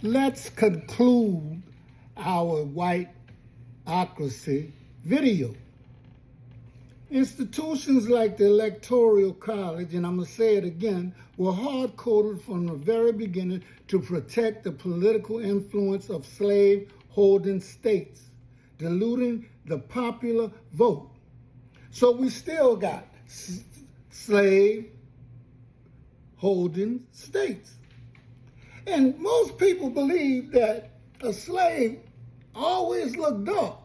let's conclude our whiteocracy video. Institutions like the Electoral College, and I'm going to say it again, were hard-coded from the very beginning to protect the political influence of slave-holding states, diluting the popular vote. So we still got slave-holding states. And most people believe that a slave always looked dark.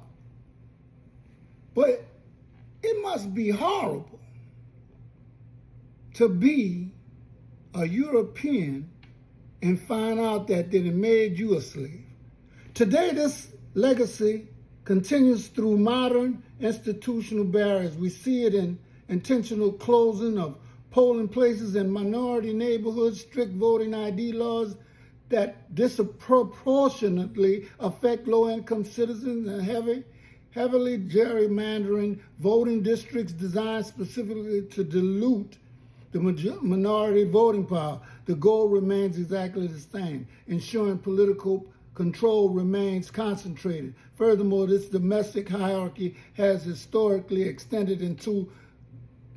But it must be horrible to be a European and find out that they made you a slave. Today, this legacy continues through modern institutional barriers. We see it in intentional closing of polling places in minority neighborhoods, strict voting ID laws that disproportionately affect low-income citizens, and heavily gerrymandering voting districts designed specifically to dilute the minority voting power. The goal remains exactly the same, ensuring political control remains concentrated. Furthermore, this domestic hierarchy has historically extended into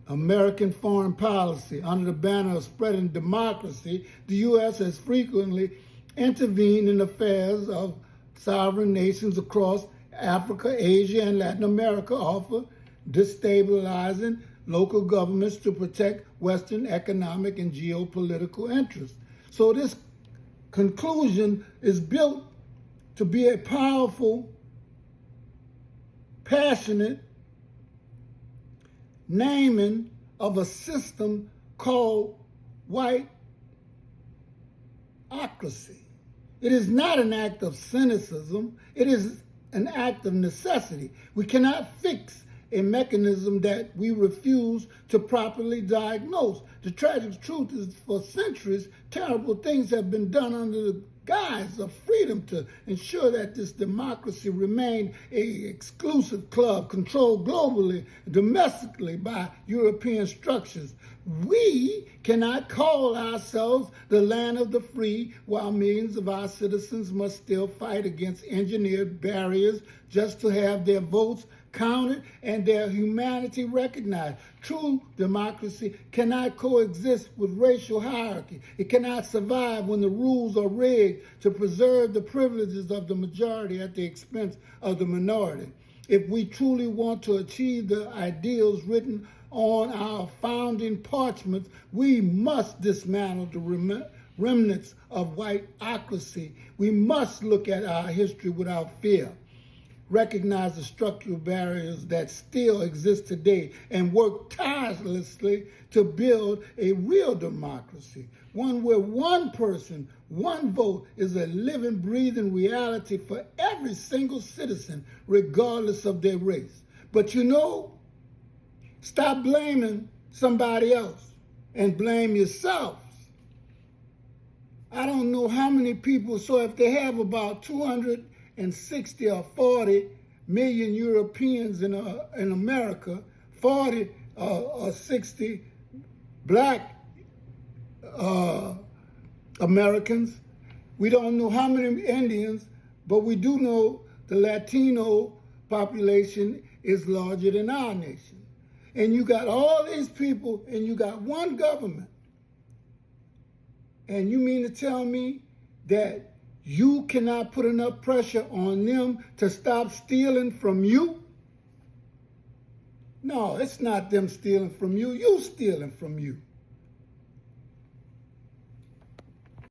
American foreign policy. Under the banner of spreading democracy, the U.S. has frequently intervened in affairs of sovereign nations across Africa, Asia, and Latin America, often destabilizing local governments to protect Western economic and geopolitical interests. So this conclusion is built to be a powerful, passionate naming of a system called whiteocracy. It is not an act of cynicism. It is an act of necessity. We cannot fix a mechanism that we refuse to properly diagnose. The tragic truth is, for centuries, terrible things have been done under the guise of freedom to ensure that this democracy remained an exclusive club controlled globally, domestically by European structures. We cannot call ourselves the land of the free while millions of our citizens must still fight against engineered barriers just to have their votes counted and their humanity recognized. True democracy cannot coexist with racial hierarchy. It cannot survive when the rules are rigged to preserve the privileges of the majority at the expense of the minority. If we truly want to achieve the ideals written on our founding parchments, we must dismantle the remnants of whiteocracy. We must look at our history without fear, recognize the structural barriers that still exist today, and work tirelessly to build a real democracy, one where one person, one vote is a living, breathing reality for every single citizen, regardless of their race. But you know, stop blaming somebody else and blame yourselves. I don't know how many people, so if they have about 260 or 40 million Europeans in America, 40 or 60 black Americans. We don't know how many Indians, but we do know the Latino population is larger than our nation. And you got all these people, and you got one government. And you mean to tell me that you cannot put enough pressure on them to stop stealing from you? No, it's not them stealing from you. You stealing from you.